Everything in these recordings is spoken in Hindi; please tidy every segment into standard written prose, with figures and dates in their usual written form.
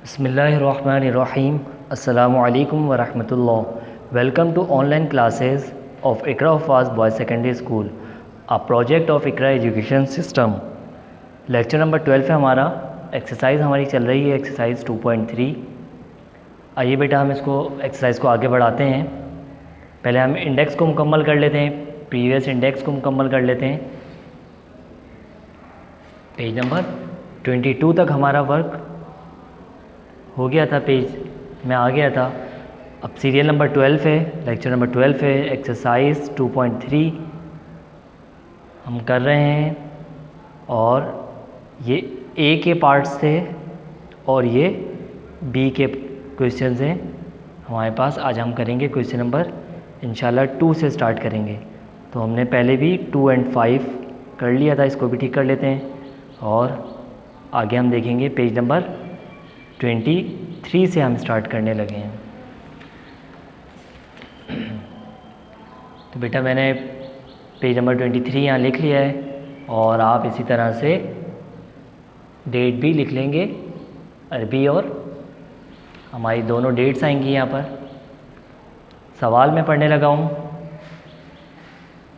बिस्मिल्लाहिर्रहमानिर्रहीम। अस्सलामुअलैकुम वरहमतुल्लाह। Welcome to online classes of Iqra Hafaz boys secondary school, a project of Iqra education system. Lecture number 12 है हमारा। एक्सरसाइज हमारी चल रही है एक्सरसाइज 2.3। आइए बेटा हम इसको एक्सरसाइज को आगे बढ़ाते हैं। पहले हम इंडेक्स को मुकम्मल कर लेते हैं, प्रीवियस इंडेक्स को मुकम्मल कर लेते हैं। पेज नंबर 22 तक हमारा वर्क हो गया था, पेज में आ गया था। अब सीरियल नंबर 12 है, लेक्चर नंबर 12 है, एक्सरसाइज 2.3 हम कर रहे हैं। और ये ए के पार्ट्स थे और ये बी के क्वेश्चंस हैं हमारे पास। आज हम करेंगे क्वेश्चन नंबर इंशाल्लाह 2 से स्टार्ट करेंगे। तो हमने पहले भी 2 और 5 कर लिया था, इसको भी ठीक कर लेते हैं। और आगे हम देखेंगे पेज नंबर 23 से हम स्टार्ट करने लगे हैं। तो बेटा मैंने पेज नंबर 23 यहाँ लिख लिया है और आप इसी तरह से डेट भी लिख लेंगे, अरबी और हमारी दोनों डेट्स आएंगी यहाँ पर। सवाल मैं पढ़ने लगा हूँ।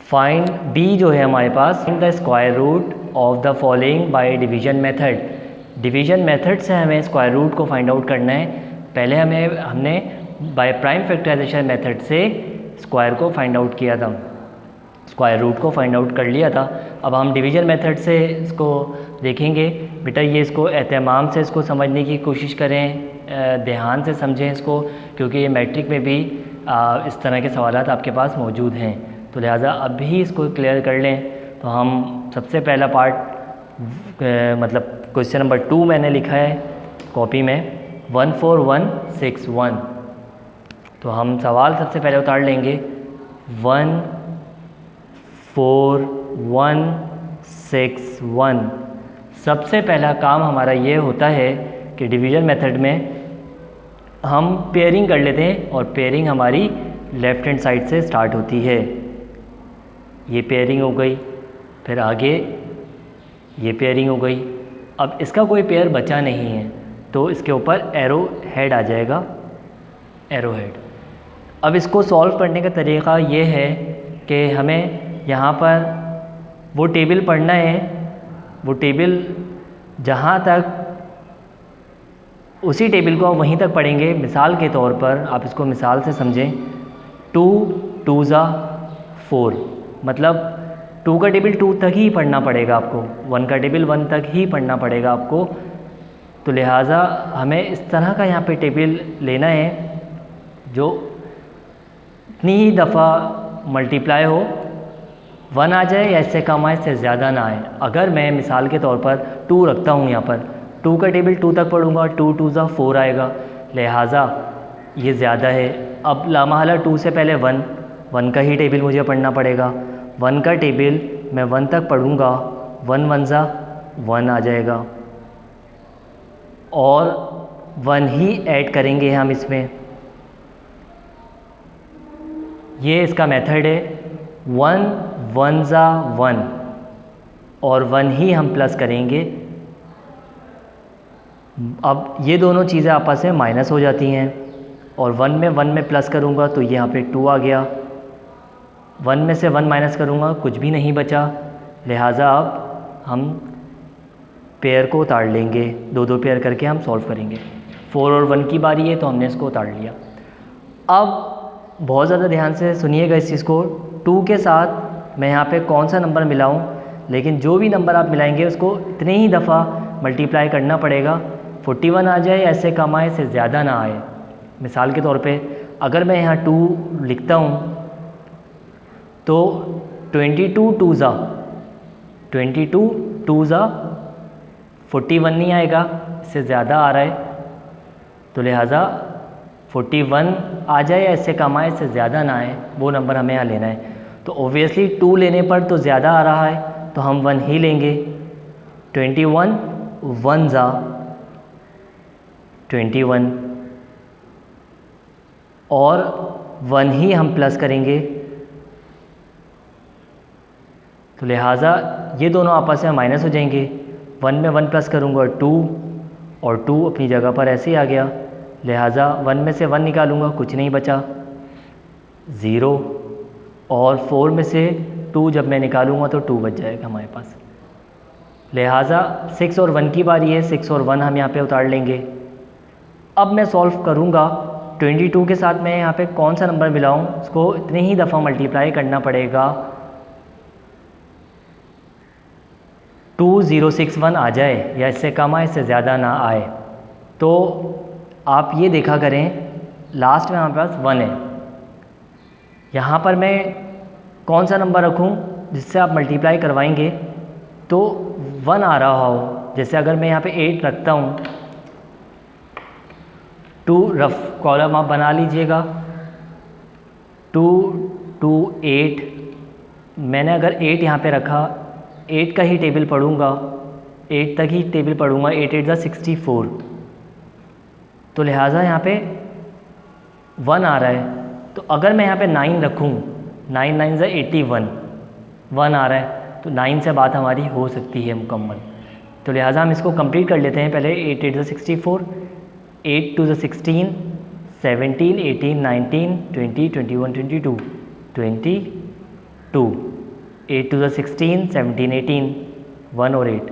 फाइंड बी जो है हमारे पास, find the square root of the following by division method. Division method से हमें स्क्वायर रूट को फाइंड आउट करना है। पहले हमने बाय प्राइम फैक्टराइजेशन मेथड से स्क्वायर को फाइंड आउट किया था, स्क्वायर रूट को फाइंड आउट कर लिया था। अब हम डिवीजन मेथड से इसको देखेंगे। बेटा ये इसको एहतमाम से इसको समझने की कोशिश करें, ध्यान से समझें इसको, क्योंकि ये मैट्रिक में भी इस तरह के सवालात आपके पास मौजूद हैं। तो लिहाजा अभी इसको क्लियर कर लें। तो हम सबसे पहला पार्ट मतलब क्वेश्चन नंबर 2 मैंने लिखा है कॉपी में 14161। तो हम सवाल सबसे पहले उतार लेंगे 14161। सबसे पहला काम हमारा ये होता है कि डिवीज़न मेथड में हम पेयरिंग कर लेते हैं और पेयरिंग हमारी लेफ़्ट हैंड साइड से स्टार्ट होती है। ये पेयरिंग हो गई, फिर आगे ये पेयरिंग हो गई। अब इसका कोई पेयर बचा नहीं है तो इसके ऊपर एरो हेड आ जाएगा, एरो हेड। अब इसको सॉल्व करने का तरीक़ा ये है कि हमें यहाँ पर वो टेबल पढ़ना है, वो टेबल जहाँ तक उसी टेबल को आप वहीं तक पढ़ेंगे। मिसाल के तौर पर आप इसको मिसाल से समझें। 2 2 ज़ा 4, मतलब 2 का टेबल 2 तक ही पढ़ना पड़ेगा आपको, 1 का टेबल 1 तक ही पढ़ना पड़ेगा आपको। तो लिहाजा हमें इस तरह का यहाँ पे टेबल लेना है जो इतनी ही दफ़ा मल्टीप्लाई हो, 1 आ जाए या इससे कम आए, इससे ज़्यादा ना आए। अगर मैं मिसाल के तौर पर 2 रखता हूँ यहाँ पर, 2 का टेबल 2 तक पढ़ूँगा, 2 2 ज़ा 4 आएगा, लिहाजा ये ज़्यादा है। अब लामहला 2 से पहले 1 का ही टेबल मुझे पढ़ना पड़ेगा। 1 का टेबल मैं 1 तक पढ़ूँगा, 1 1 ज़ा 1 आ जाएगा और 1 ही ऐड करेंगे हम इसमें। ये इसका मेथड है। 1 1 ज़ा 1 और 1 ही हम प्लस करेंगे। अब ये दोनों चीज़ें आपस में माइनस हो जाती हैं और 1 में प्लस करूँगा तो यहाँ पे 2 आ गया। 1 में से 1 माइनस करूँगा, कुछ भी नहीं बचा। लिहाजा अब हम पेयर को उतार लेंगे, 2 पेयर करके हम सॉल्व करेंगे। 4 और 1 की बारी है तो हमने इसको उतार लिया। अब बहुत ज़्यादा ध्यान से सुनिएगा इस चीज़ को। 2 के साथ मैं यहाँ पे कौन सा नंबर मिलाऊँ, लेकिन जो भी नंबर आप मिलाएंगे उसको इतने ही दफ़ा मल्टीप्लाई करना पड़ेगा। 41 आ जाए, ऐसे कम आए, से ज़्यादा ना आए। मिसाल के तौर पे अगर मैं यहाँ 2 लिखता हूँ तो 22 2 ज़ा 22 2 ज़ा 41 नहीं आएगा, इससे ज़्यादा आ रहा है। तो लिहाजा 41 आ जाए या इससे कम आए, इससे ज़्यादा ना आए, वो नंबर हमें यहाँ लेना है। तो ओबियसली 2 लेने पर तो ज़्यादा आ रहा है तो हम 1 ही लेंगे। 21 1 ज़ा 21 और 1 ही हम प्लस करेंगे। तो लिहाजा ये दोनों आपस में माइनस हो जाएंगे। 1 में 1 प्लस करूँगा 2 और 2 अपनी जगह पर ऐसे ही आ गया, लिहाजा 1 में से 1 निकालूंगा, कुछ नहीं बचा, 0, और 4 में से 2 जब मैं निकालूंगा तो 2 बच जाएगा हमारे पास। लिहाजा 6 और 1 की बारी है, 6 और 1 हम यहाँ पे उतार लेंगे। अब मैं सॉल्व करूँगा 22 के साथ मैं यहाँ पे कौन सा नंबर मिलाऊँ, उसको इतने ही दफ़ा मल्टीप्लाई करना पड़ेगा, 2061 आ जाए या इससे कम आए, इससे ज़्यादा ना आए। तो आप ये देखा करें, लास्ट में हमारे पास 1 है, यहाँ पर मैं कौन सा नंबर रखूँ जिससे आप मल्टीप्लाई करवाएंगे तो 1 आ रहा हो। जैसे अगर मैं यहाँ पे 8 रखता हूँ, 2 रफ कॉलम आप बना लीजिएगा, 2 2 8, मैंने अगर 8 यहाँ पे रखा, 8 का ही टेबल पढ़ूँगा, 8 तक ही टेबल पढ़ूँगा, 8 8 64, तो लिहाजा यहाँ पे 1 आ रहा है। तो अगर मैं यहाँ पे 9 रखूँ, 9 9 81, 1 आ रहा है, तो 9 से बात हमारी हो सकती है मुकम्मल। तो लिहाजा हम इसको कंप्लीट कर लेते हैं। पहले 8 8 64, 8 2 16, 17 18 19 20 21 22, 22, 8 2 16, 17 18, 1 और 8,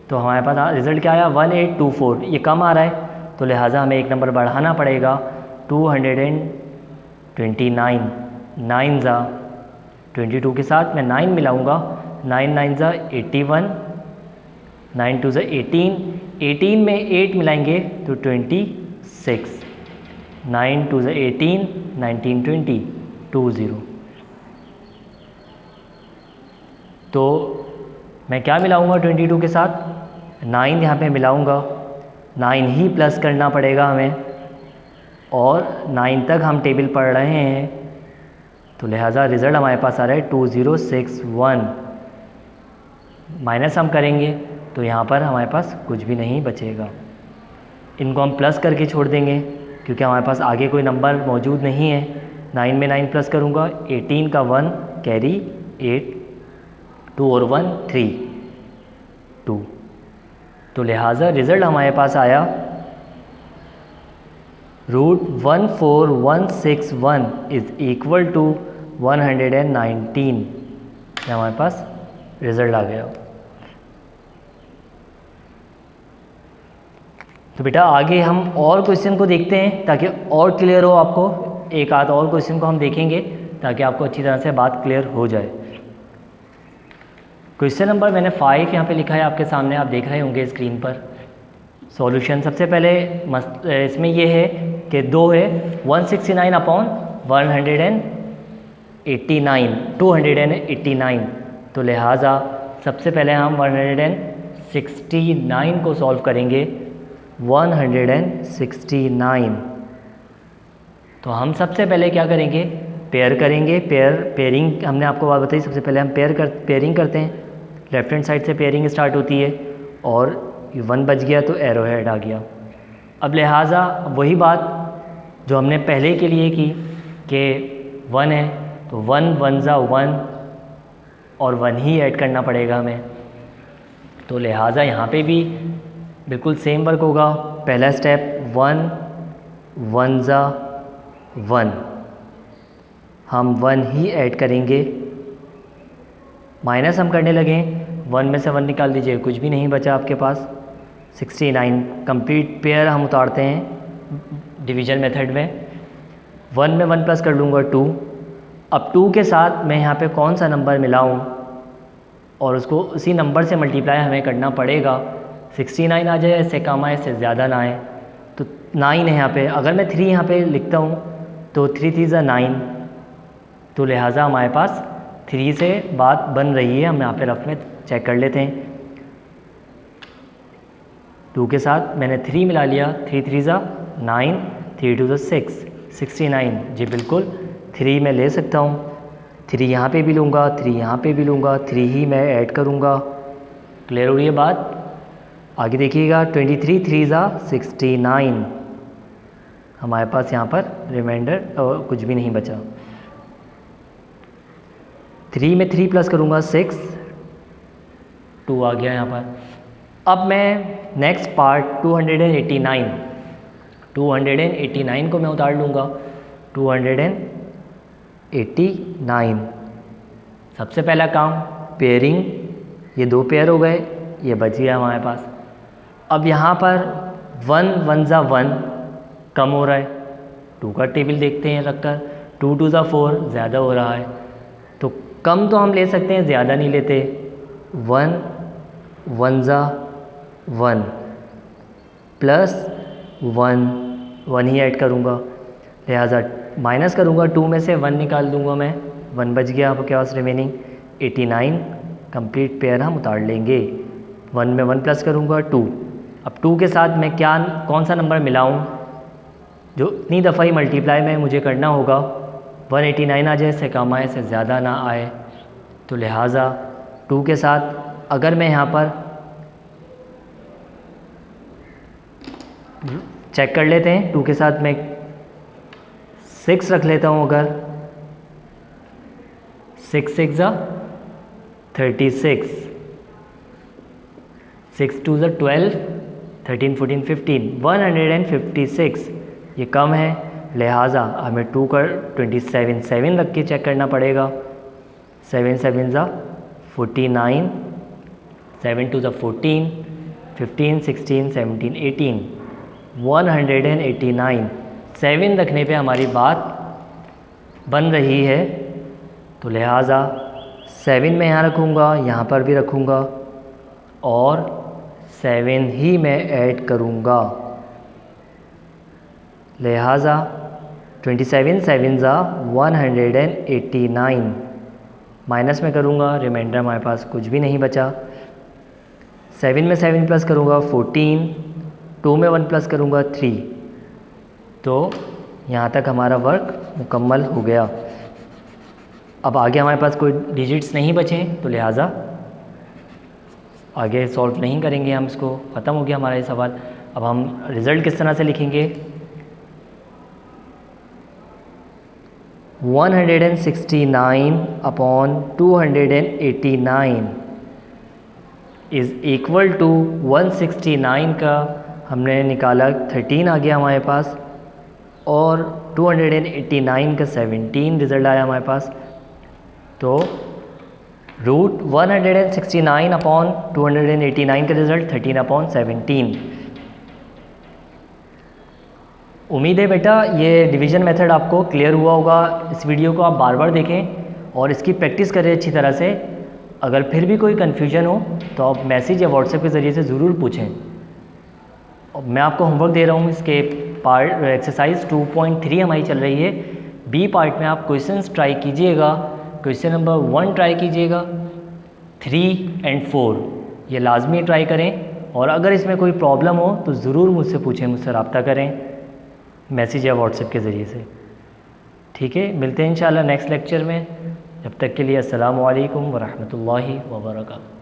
तो हमारे पास रिज़ल्ट क्या आया, 1824। ये कम आ रहा है तो लिहाजा हमें एक नंबर बढ़ाना पड़ेगा, 229, 9 ज़ा 22 के साथ मैं 9 मिलाऊंगा, 9 9 ज़ा 81, 9 2 ज़ा 18, 18 में 8 मिलाएंगे तो 26, 9 2 ज़ा 18, 19 20, 20। तो मैं क्या मिलाऊंगा 22 के साथ, 9 यहाँ पे मिलाऊंगा, 9 ही प्लस करना पड़ेगा हमें, और 9 तक हम टेबल पढ़ रहे हैं, तो लिहाजा रिज़ल्ट हमारे पास आ रहा है 2061। माइनस हम करेंगे तो यहाँ पर हमारे पास कुछ भी नहीं बचेगा, इनको हम प्लस करके छोड़ देंगे क्योंकि हमारे पास आगे कोई नंबर मौजूद नहीं है। 9 में 9 प्लस करूँगा, 18 का 1 कैरी 8, 2 और 1 3, 2, तो लिहाजा रिज़ल्ट हमारे पास आया √14161 इज़ इक्वल टू 119। ये हमारे पास रिज़ल्ट आ गया। तो बेटा आगे हम और क्वेश्चन को देखते हैं ताकि और क्लियर हो आपको। एक आध और क्वेश्चन को हम देखेंगे ताकि आपको अच्छी तरह से बात क्लियर हो जाए। क्वेश्चन नंबर मैंने 5 यहाँ पे लिखा है आपके सामने, आप देख रहे होंगे स्क्रीन पर। सॉल्यूशन सबसे पहले इसमें ये है कि 2 है 169/289, तो लिहाजा सबसे पहले हम 169 को सॉल्व करेंगे। 169, तो हम सबसे पहले क्या करेंगे, पेयर करेंगे। पेयरिंग हमने आपको बात बताई, सबसे पहले हम पेयरिंग करते हैं। लेफ्ट हैंड साइड से पेयरिंग स्टार्ट होती है और 1 बच गया तो एरो हेड आ गया। अब लिहाजा वही बात जो हमने पहले के लिए की कि 1 है तो 1 1 ज़ा 1 और 1 ही ऐड करना पड़ेगा हमें, तो लिहाजा यहाँ पे भी बिल्कुल सेम वर्क होगा। पहला स्टेप 1 1 ज़ा 1, हम 1 ही ऐड करेंगे। माइनस हम करने लगे, 1 में से 1 निकाल दीजिए, कुछ भी नहीं बचा आपके पास। 69 कंप्लीट पेयर हम उतारते हैं डिवीजन मेथड में। 1 में 1 प्लस कर लूँगा 2। अब 2 के साथ मैं यहाँ पे कौन सा नंबर मिलाऊँ और उसको उसी नंबर से मल्टीप्लाई हमें करना पड़ेगा। 69 आ जाए, इससे कम आए, इससे ज़्यादा ना आए, तो 9 है यहाँ पे। अगर मैं 3 यहाँ पे लिखता हूँ तो 3 3 ज़ा 9, तो लिहाजा हमारे पास 3 से बात बन रही है। हम यहाँ पे रफ में चेक कर लेते हैं। 2 के साथ मैंने 3 मिला लिया, 3 3 ज़ा 9, 3 2 ज़ा 6, 69। जी बिल्कुल 3 मैं ले सकता हूँ, 3 यहाँ पे भी लूँगा, 3 यहाँ पे भी लूँगा, 3 ही मैं ऐड करूँगा। क्लियर हो रही है बात? आगे देखिएगा, 23 3 ज़ा 69, हमारे पास यहाँ पर रिमाइंडर और कुछ भी नहीं बचा। 3 में 3 प्लस करूँगा 6, 2 आ गया यहाँ पर। अब मैं नेक्स्ट पार्ट 289 को मैं उतार लूँगा। 289 सबसे पहला काम पेयरिंग, ये 2 पेयर हो गए, ये बच गया हमारे पास। अब यहाँ पर 1 1 ज़ा 1 कम हो रहा है, 2 का टेबल देखते हैं रखकर, 2 2 ज़ा 4 ज़्यादा हो रहा है, तो कम तो हम ले सकते हैं, ज़्यादा नहीं लेते। 1 1 ज़ा 1 प्लस 1 1 ही ऐड करूँगा, लिहाजा माइनस करूँगा, 2 में से 1 निकाल दूँगा मैं, 1 बच गया आपके पास रिमेनिंग। 89 कंप्लीट पेयर हम उतार लेंगे। 1 में 1 प्लस करूँगा 2। अब 2 के साथ मैं कौन सा नंबर मिलाऊँ जो इतनी दफ़ा ही मल्टीप्लाई में मुझे करना होगा, 189 आ जाए, से कम आए, से ज़्यादा ना आए, तो लिहाजा 2 के साथ अगर मैं यहाँ पर चेक कर लेते हैं, 2 के साथ मैं 6 रख लेता हूँ। अगर 6 6 ज़ा 36, 6 2 ज़ा 12, 13 14 15, 156 ये कम है, लिहाजा हमें 2 का 27 7 रख के चेक करना पड़ेगा। 7 7 ज़ा 49, 7 2 ज़ा 14, 15 16 17 18, 189 7 रखने पे हमारी बात बन रही है, तो लिहाजा 7 मैं यहाँ रखूँगा, यहाँ पर भी रखूँगा और 7 ही मैं ऐड करूँगा, लिहाजा 27 7 ज़ा 189 माइनस में करूँगा, रिमाइंडर हमारे पास कुछ भी नहीं बचा। 7 में 7 प्लस करूँगा 14, 2 में 1 प्लस करूँगा 3, तो यहाँ तक हमारा वर्क मुकम्मल हो गया। अब आगे हमारे पास कोई डिजिट्स नहीं बचे, तो लिहाजा आगे सॉल्व नहीं करेंगे हम इसको, ख़त्म हो गया हमारा ये सवाल। अब हम रिज़ल्ट किस तरह से लिखेंगे, 169 अपॉन 289 इज़ इक्वल टू 169 का हमने निकाला 13 आ गया हमारे पास, और 289 का 17 रिज़ल्ट आया हमारे पास। तो रूट 169 अपॉन 289 का रिज़ल्ट 13 अपॉन 17। उम्मीद है बेटा ये डिवीज़न मेथड आपको क्लियर हुआ होगा। इस वीडियो को आप बार बार देखें और इसकी प्रैक्टिस करें अच्छी तरह से। अगर फिर भी कोई कन्फ्यूजन हो तो आप मैसेज या व्हाट्सएप के ज़रिए से ज़रूर पूछें। और मैं आपको होमवर्क दे रहा हूँ, इसके पार्ट एक्सरसाइज 2.3 हमारी चल रही है। बी पार्ट में आप क्वेश्चंस ट्राई कीजिएगा। क्वेश्चन नंबर 1 ट्राई कीजिएगा, 3 और 4 ये लाजमी ट्राई करें, और अगर इसमें कोई प्रॉब्लम हो तो ज़रूर मुझसे पूछें, मुझसे रब्ता करें मैसेज या व्हाट्सएप के ज़रिए से। ठीक है, मिलते हैं इंशाल्लाह नेक्स्ट लेक्चर में। जब तक के लिए अस्सलामु अलैकुम व रहमतुल्लाहि व बरकातहू।